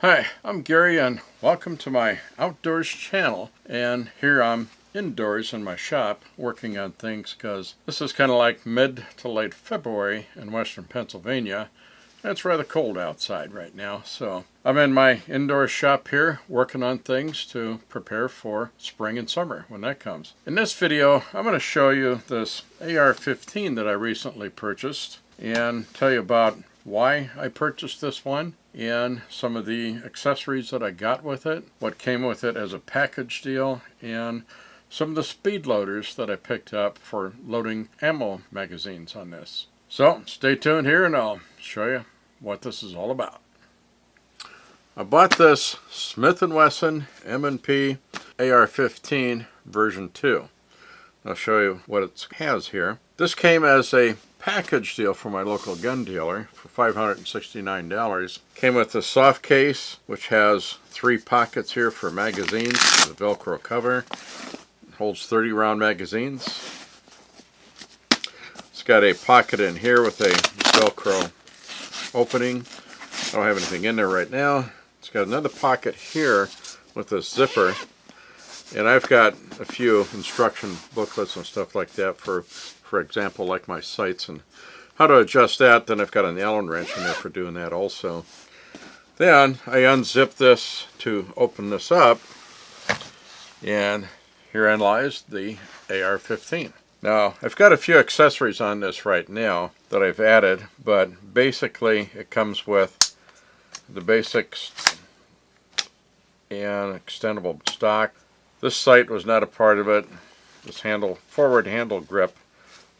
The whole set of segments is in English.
Hi, I'm Gary and welcome to my outdoors channel. And here I'm indoors in my shop working on things because this is kind of like mid to late February in western Pennsylvania. It's rather cold outside right now, so I'm in my indoor shop here working on things to prepare for spring and summer when that comes. In this video, I'm going to show you this AR-15 that I recently purchased and tell you about why I purchased this one and some of the accessories that I got with it, what came with it as a package deal, and some of the speed loaders that I picked up for loading ammo magazines on this. So stay tuned here and I'll show you what this is all about. I bought this Smith & Wesson M&P AR-15 version 2. I'll show you what it has here. This came as a package deal from my local gun dealer for $569. Came with a soft case, which has 3 pockets here for magazines, the Velcro cover. It holds 30 round magazines. It's got a pocket in here with a Velcro opening. I don't have anything in there right now. It's got another pocket here with a zipper. And I've got a few instruction booklets and stuff like that for example, like my sights and how to adjust that. Then I've got an Allen wrench in there for doing that also. Then I unzip this to open this up, and herein lies the AR-15. Now, I've got a few accessories on this right now that I've added, but basically it comes with the basics and extendable stock. This sight was not a part of it. This forward handle grip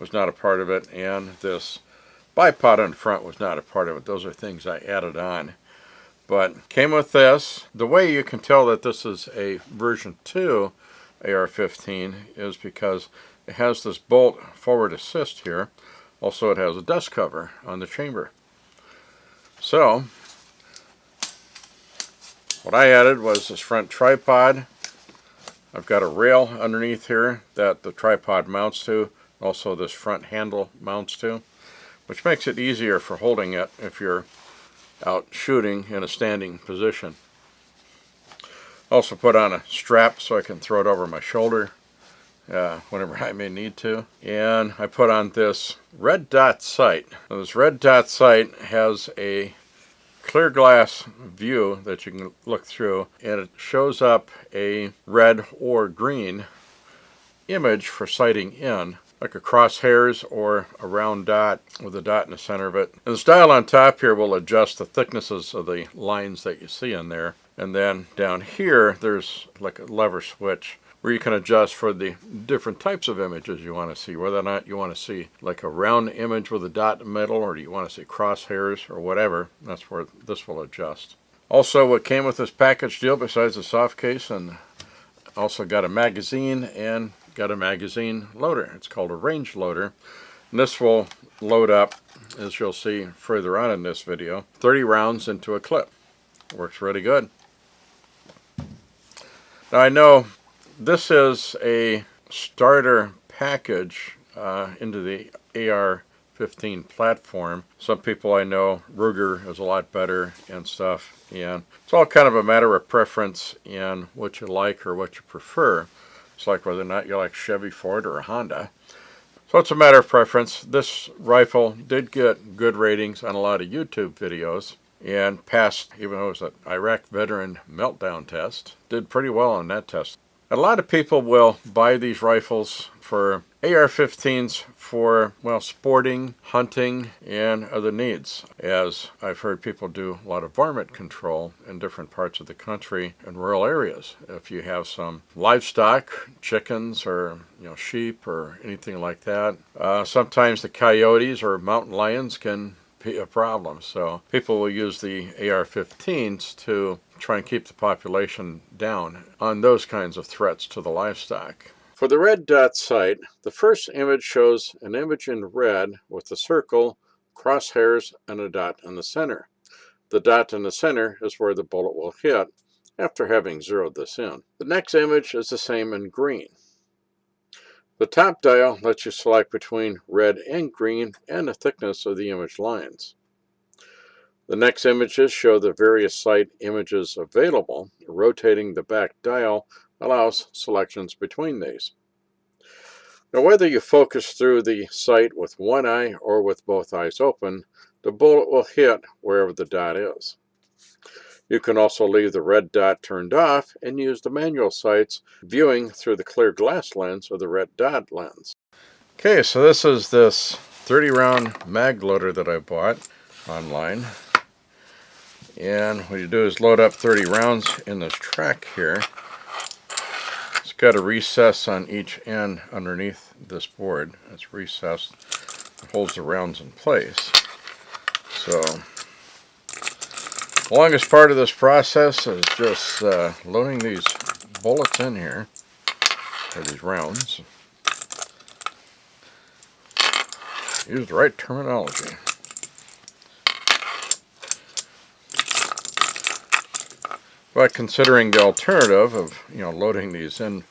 was not a part of it, and this bipod in front was not a part of it. Those are things I added on. But came with this. The way you can tell that this is a version 2 AR-15 is because it has this bolt forward assist here. Also it has a dust cover on the chamber. So what I added was this front tripod. I've got a rail underneath here that the tripod mounts to. Also this front handle mounts to, which makes it easier for holding it if you're out shooting in a standing position. Also put on a strap so I can throw it over my shoulder whenever I may need to. And I put on this red dot sight. Now this red dot sight has a clear glass view that you can look through, and it shows up a red or green image for sighting in, like a crosshairs or a round dot with a dot in the center of it. And this dial on top here will adjust the thicknesses of the lines that you see in there. And then down here there's like a lever switch where you can adjust for the different types of images you want to see, whether or not you want to see like a round image with a dot in the middle, or do you want to see crosshairs or whatever. That's where this will adjust. Also, what came with this package deal besides the soft case, and also got a magazine and got a magazine loader. It's called a range loader. And this will load up, as you'll see further on in this video, 30 rounds into a clip. Works really good. Now I know this is a starter package into the AR-15 platform. Some people I know, Ruger is a lot better and stuff, and it's all kind of a matter of preference in what you like or what you prefer. It's like whether or not you like Chevy, Ford, or a Honda. So it's a matter of preference. This rifle did get good ratings on a lot of YouTube videos and passed, even though it was an Iraq veteran meltdown test, did pretty well on that test. A lot of people will buy these rifles for AR-15s for, well, sporting, hunting, and other needs, as I've heard people do a lot of varmint control in different parts of the country and rural areas. If you have some livestock, chickens or sheep or anything like that, sometimes the coyotes or mountain lions can be a problem. So people will use the AR-15s to try and keep the population down on those kinds of threats to the livestock. For the red dot sight, the first image shows an image in red with a circle, crosshairs, and a dot in the center. The dot in the center is where the bullet will hit after having zeroed this in. The next image is the same in green. The top dial lets you select between red and green and the thickness of the image lines. The next images show the various sight images available. Rotating the back dial allows selections between these. Now, whether you focus through the sight with one eye or with both eyes open, the bullet will hit wherever the dot is. You can also leave the red dot turned off and use the manual sights, viewing through the clear glass lens or the red dot lens. Okay, so this is this 30 round mag loader that I bought online. And what you do is load up 30 rounds in this track here. It's got a recess on each end underneath this board. It's recessed. It holds the rounds in place. So the longest part of this process is just loading these bullets in here, or these rounds. Use the right terminology. But considering the alternative of, loading these in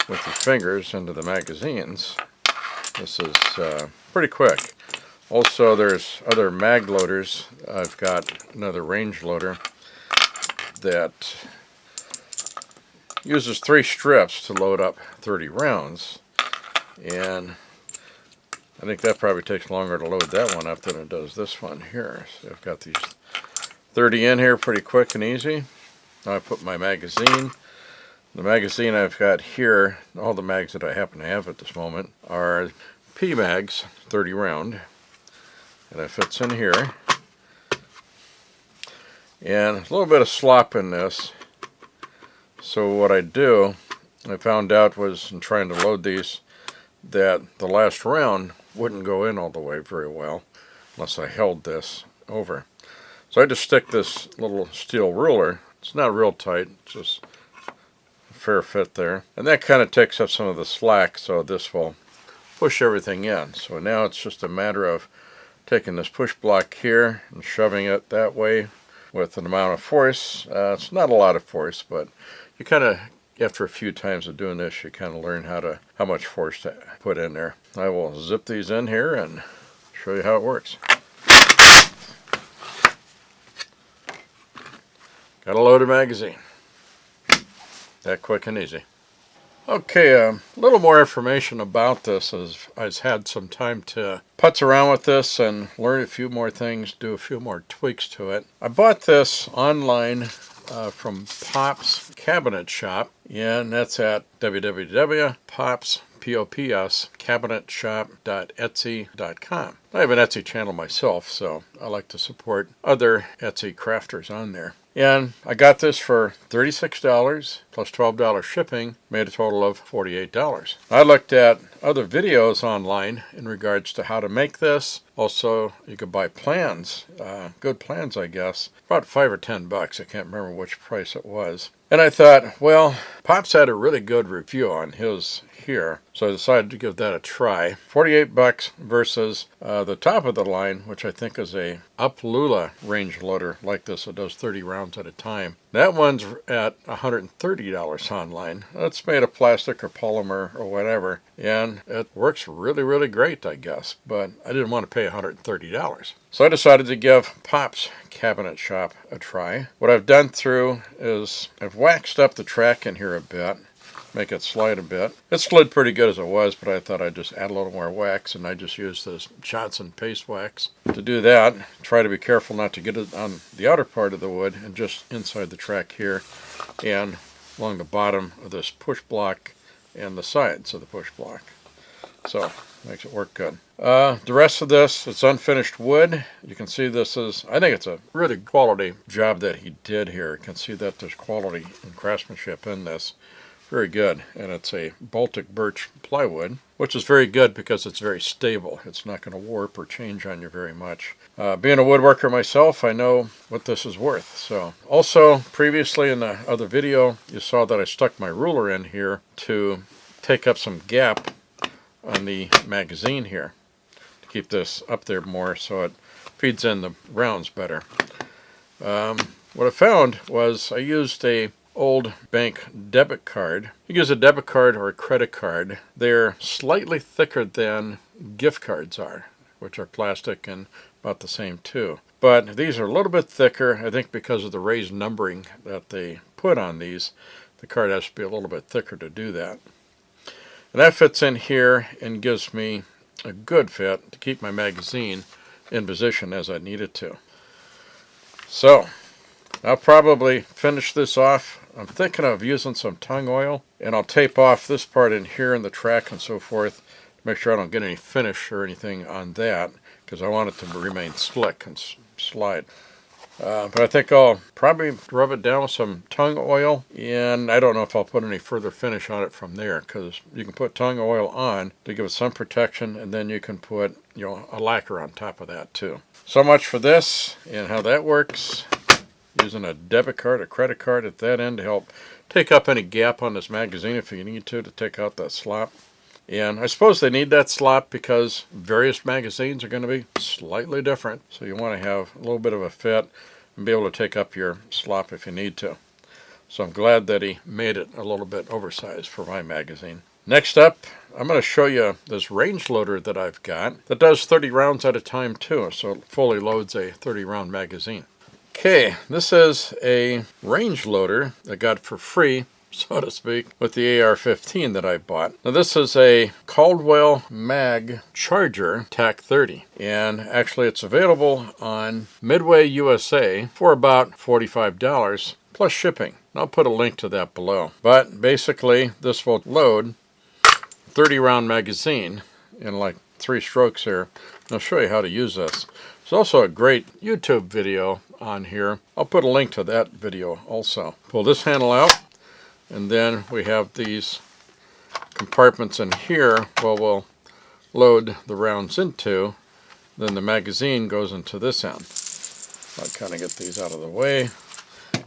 with your fingers into the magazines, this is pretty quick. Also, there's other mag loaders. I've got another range loader that uses 3 strips to load up 30 rounds, and I think that probably takes longer to load that one up than it does this one here. So I've got these 30 in here pretty quick and easy. Now I put my magazine. The magazine I've got here, all the mags that I happen to have at this moment, are P mags, 30 round. And it fits in here. And a little bit of slop in this. So what I do, I found out was in trying to load these, that the last round wouldn't go in all the way very well unless I held this over. So I just stick this little steel ruler. It's not real tight, it's just a fair fit there. And that kind of takes up some of the slack, so this will push everything in. So now it's just a matter of taking this push block here and shoving it that way with an amount of force. It's not a lot of force, but you kind of, after a few times of doing this, you kind of learn how much force to put in there. I will zip these in here and show you how it works. Got a loaded magazine. That quick and easy. Okay, a little more information about this, as I've had some time to putz around with this and learn a few more things, do a few more tweaks to it. I bought this online from Pop's Cabinet Shop, and that's at www.popscabinetshop.etsy.com. I have an Etsy channel myself, so I like to support other Etsy crafters on there. And I got this for $36 plus $12 shipping, made a total of $48. I looked at other videos online in regards to how to make this. Also, you could buy plans, good plans I guess, about $5 or $10. I can't remember which price it was. And I thought, well, Pop's had a really good review on his here, so I decided to give that a try. $48 versus the top of the line, which I think is a MagLula range loader like this. It does 30 rounds at a time. That one's at $130 online. That's made of plastic or polymer or whatever, and it works really, really great, I guess. But I didn't want to pay $130. So I decided to give Pop's Cabinet Shop a try. What I've done through is I've waxed up the track in here a bit, make it slide a bit. It slid pretty good as it was, but I thought I'd just add a little more wax, and I just used this Johnson paste wax. To do that, try to be careful not to get it on the outer part of the wood and just inside the track here and along the bottom of this push block and the sides of the push block. So, makes it work good. The rest of this, it's unfinished wood. You can see this is, I think it's a really quality job that he did here. You can see that there's quality and craftsmanship in this. Very good. And it's a Baltic birch plywood, which is very good because it's very stable. It's not going to warp or change on you very much. Being a woodworker myself, I know what this is worth. So, also, previously in the other video, you saw that I stuck my ruler in here to take up some gap on the magazine here to keep this up there more so it feeds in the rounds better. What I found was I used a old bank debit card. You can use a debit card or a credit card. They're slightly thicker than gift cards are, which are plastic and about the same too. But these are a little bit thicker, I think because of the raised numbering that they put on these. The card has to be a little bit thicker to do that. And that fits in here and gives me a good fit to keep my magazine in position as I need it to. So I'll probably finish this off. I'm thinking of using some tung oil, and I'll tape off this part in here in the track and so forth to make sure I don't get any finish or anything on that, because I want it to remain slick and slide. But I think I'll probably rub it down with some tung oil, and I don't know if I'll put any further finish on it from there, because you can put tung oil on to give it some protection, and then you can put, a lacquer on top of that too. So much for this and how that works. Using a debit card or credit card at that end to help take up any gap on this magazine if you need to take out that slop. And I suppose they need that slop because various magazines are going to be slightly different. So you want to have a little bit of a fit and be able to take up your slop if you need to. So I'm glad that he made it a little bit oversized for my magazine. Next up, I'm going to show you this range loader that I've got that does 30 rounds at a time too. So it fully loads a 30 round magazine. Okay, this is a range loader I got for free, so to speak, with the AR-15 that I bought. Now this is a Caldwell Mag Charger TAC 30, and actually it's available on Midway USA for about $45 plus shipping. And I'll put a link to that below. But basically this will load 30 round magazine in like 3 strokes here. And I'll show you how to use this. There's also a great YouTube video on here. I'll put a link to that video also. Pull this handle out, and then we have these compartments in here where we'll load the rounds into. Then the magazine goes into this end. I'll kind of get these out of the way.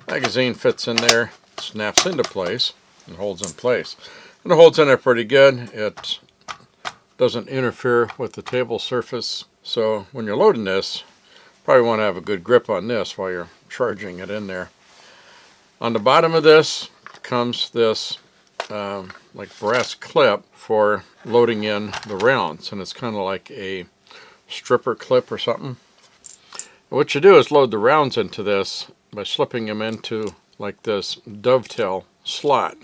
Magazine fits in there, snaps into place, and holds in place. And it holds in there pretty good. It doesn't interfere with the table surface. So when you're loading this, probably want to have a good grip on this while you're charging it in there. On the bottom of this comes this like brass clip for loading in the rounds, and it's kind of like a stripper clip or something. And what you do is load the rounds into this by slipping them into like this dovetail slot.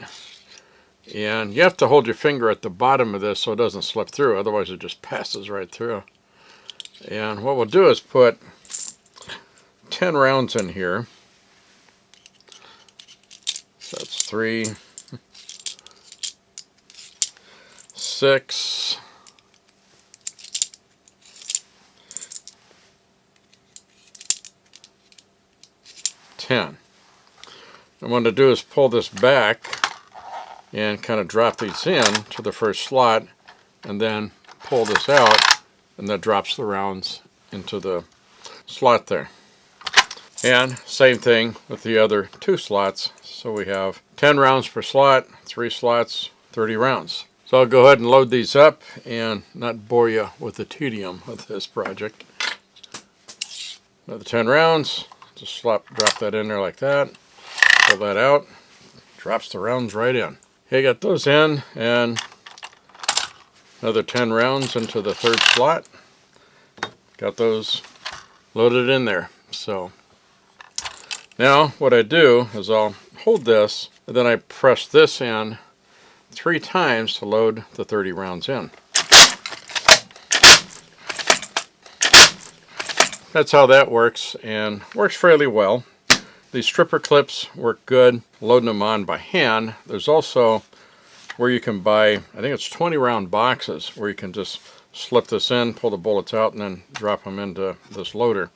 And you have to hold your finger at the bottom of this so it doesn't slip through, otherwise it just passes right through. And what we'll do is put 10 rounds in here. So that's 3, 6, 10. And what to do is pull this back and kind of drop these in to the first slot, and then pull this out, and that drops the rounds into the slot there. And same thing with the other 2 slots. So we have 10 rounds per slot, 3 slots, 30 rounds. So I'll go ahead and load these up and not bore you with the tedium of this project. Another 10 rounds, just drop that in there like that, pull that out, drops the rounds right in. Okay, got those in, and another 10 rounds into the 3rd slot. Got those loaded in there. So now what I do is I'll hold this, and then I press this in 3 times to load the 30 rounds in. That's how that works, and works fairly well. These stripper clips work good, loading them on by hand. There's also where you can buy, I think it's 20 round boxes, where you can just slip this in, pull the bullets out, and then drop them into this loader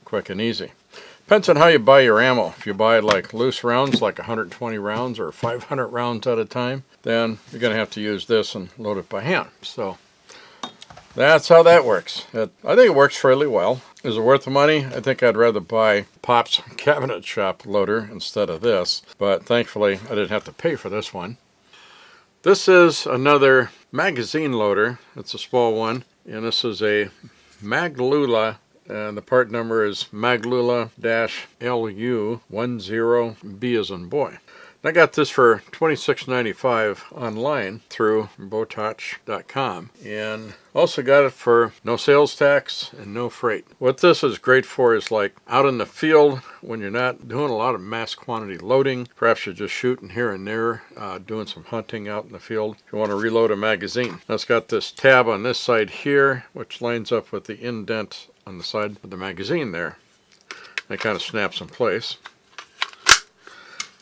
quick and easy. Depends on how you buy your ammo. If you buy like loose rounds, like 120 rounds or 500 rounds at a time, then you're going to have to use this and load it by hand. So that's how that works. I think it works fairly well. Is it worth the money? I think I'd rather buy Pop's Cabinet Shop loader instead of this, but thankfully I didn't have to pay for this one. This is another magazine loader. It's a small one, and this is a MagLula, and the part number is MagLula-LU10B as in boy. I got this for $26.95 online through bowtach.com, and also got it for no sales tax and no freight. What this is great for is like out in the field when you're not doing a lot of mass quantity loading. Perhaps you're just shooting here and there, doing some hunting out in the field. If you want to reload a magazine. Now it's got this tab on this side here, which lines up with the indent on the side of the magazine there. That kind of snaps in place.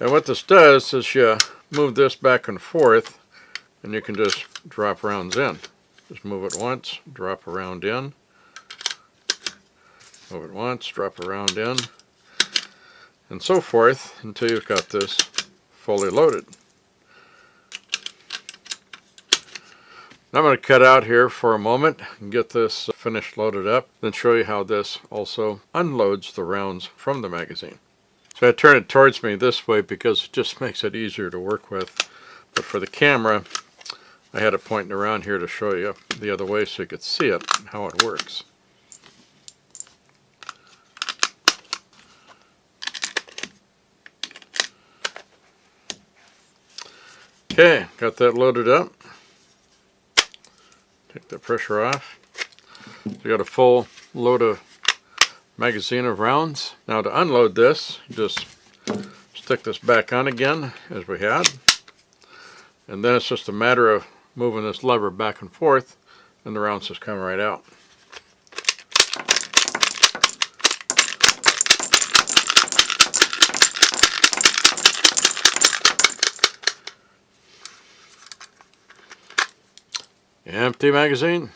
And what this does is you move this back and forth, and you can just drop rounds in. Just move it once, drop a round in. Move it once, drop a round in. And so forth until you've got this fully loaded. Now I'm going to cut out here for a moment and get this finished loaded up, then show you how this also unloads the rounds from the magazine. So I turn it towards me this way because it just makes it easier to work with. But for the camera, I had it pointing around here to show you the other way so you could see it and how it works. Okay, got that loaded up. Take the pressure off. You got a full load of magazine of rounds. Now to unload this, you just stick this back on again as we had, and then it's just a matter of moving this lever back and forth and the rounds just come right out. Empty magazine.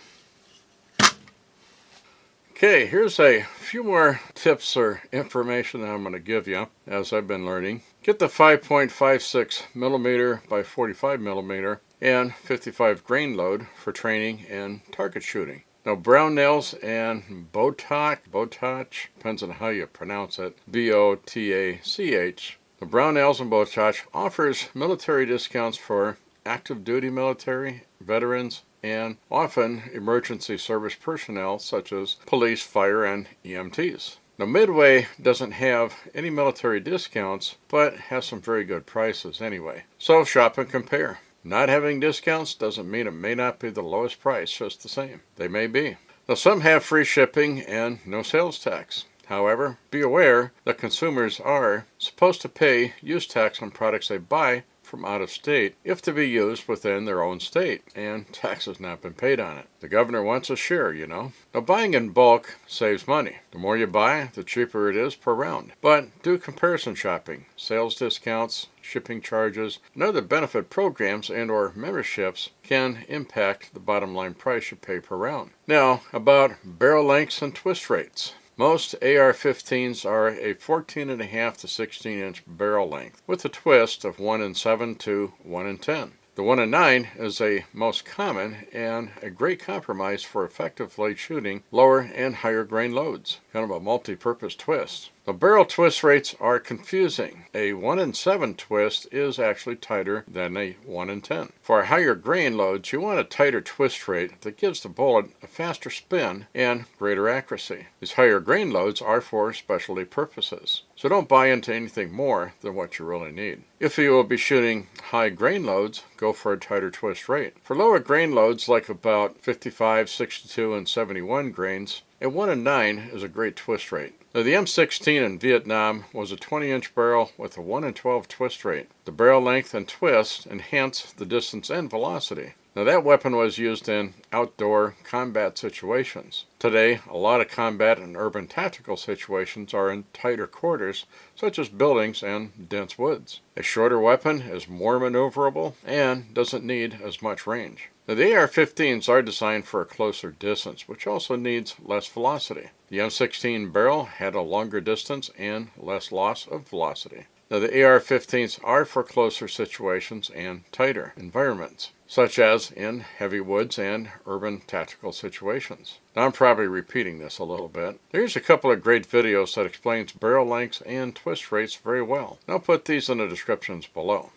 Okay, here's a few more tips or information that I'm going to give you as I've been learning. Get the 5.56 millimeter by 45 millimeter and 55 grain load for training and target shooting. Now brown nails and Bowtach, depends on how you pronounce it, B-O-T-A-C-H. The brown nails and Bowtach offers military discounts for active duty military, veterans, and often emergency service personnel such as police, fire, and EMTs. Now Midway doesn't have any military discounts, but has some very good prices anyway. So shop and compare. Not having discounts doesn't mean it may not be the lowest price, just the same. They may be. Now some have free shipping and no sales tax. However, be aware that consumers are supposed to pay use tax on products they buy from out of state if to be used within their own state, and tax has not been paid on it. The governor wants a share, you know. Now buying in bulk saves money. The more you buy, the cheaper it is per round. But do comparison shopping. Sales discounts, shipping charges, and other benefit programs and or memberships can impact the bottom line price you pay per round. Now about barrel lengths and twist rates. Most AR-15s are a 14.5 to 16 inch barrel length with a twist of 1 in 7 to 1 in 10. The 1 in 9 is a most common and a great compromise for effectively shooting lower and higher grain loads. Kind of a multi-purpose twist. The barrel twist rates are confusing. A 1 in 7 twist is actually tighter than a 1 in 10. For higher grain loads, you want a tighter twist rate that gives the bullet a faster spin and greater accuracy. These higher grain loads are for specialty purposes. So don't buy into anything more than what you really need. If you will be shooting high grain loads, go for a tighter twist rate. For lower grain loads like about 55, 62, and 71 grains, a 1 in 9 is a great twist rate. Now, the M16 in Vietnam was a 20-inch barrel with a 1 in 12 twist rate. The barrel length and twist enhance the distance and velocity. Now that weapon was used in outdoor combat situations. Today, a lot of combat and urban tactical situations are in tighter quarters, such as buildings and dense woods. A shorter weapon is more maneuverable and doesn't need as much range. Now, the AR-15s are designed for a closer distance, which also needs less velocity. The M16 barrel had a longer distance and less loss of velocity. Now, the AR-15s are for closer situations and tighter environments, such as in heavy woods and urban tactical situations. Now, I'm probably repeating this a little bit. Here's a couple of great videos that explains barrel lengths and twist rates very well. I'll put these in the descriptions below.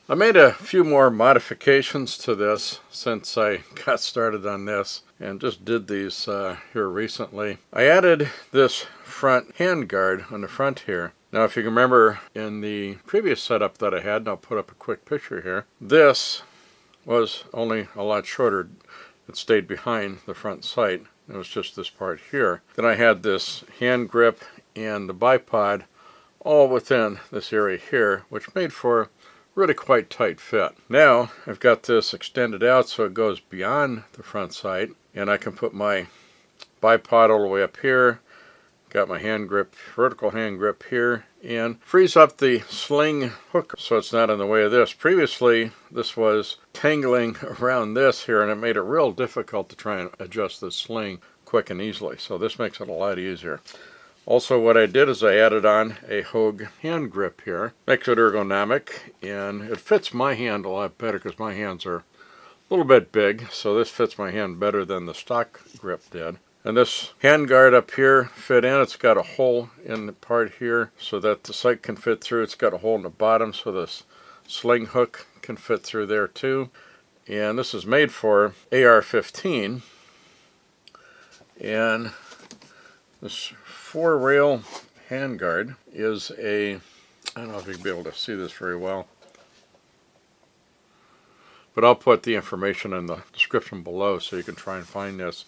I made a few more modifications to this since I got started on this and just did these here recently. I added this front handguard on the front here. Now if you can remember in the previous setup that I had, and I'll put up a quick picture here, this was only a lot shorter. It stayed behind the front sight. It was just this part here. Then I had this hand grip and the bipod all within this area here, which made for really quite tight fit. Now I've got this extended out so it goes beyond the front sight, and I can put my bipod all the way up here. Got my hand grip, vertical hand grip here, and frees up the sling hook so it's not in the way of this. Previously this was tangling around this here, and it made it real difficult to try and adjust the sling quick and easily, so this makes it a lot easier. Also what I did is I added on a Hogue hand grip here. Makes it ergonomic, and it fits my hand a lot better because my hands are a little bit big, so this fits my hand better than the stock grip did. And this handguard up here fit in. It's got a hole in the part here so that the sight can fit through. It's got a hole in the bottom so this sling hook can fit through there too. And this is made for AR-15. And this 4-rail handguard is a, I don't know if you'll be able to see this very well, but I'll put the information in the description below so you can try and find this.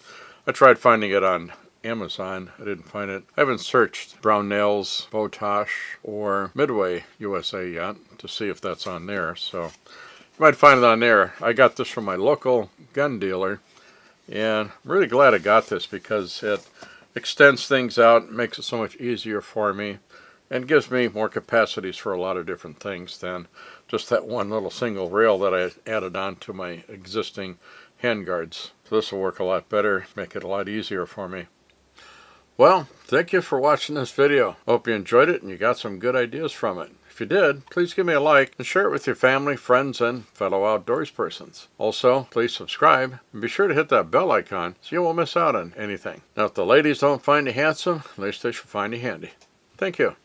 I tried finding it on Amazon. I didn't find it. I haven't searched Brownells, Botosh, or Midway USA yet to see if that's on there, so you might find it on there. I got this from my local gun dealer, and I'm really glad I got this because it extends things out, makes it so much easier for me, and gives me more capacities for a lot of different things than just that one little single rail that I added on to my existing handguards. So this will work a lot better, make it a lot easier for me. Well, thank you for watching this video. Hope you enjoyed it and you got some good ideas from it. If you did, please give me a like and share it with your family, friends, and fellow outdoors persons. Also, please subscribe and be sure to hit that bell icon so you won't miss out on anything. Now, if the ladies don't find you handsome, at least they should find you handy. Thank you.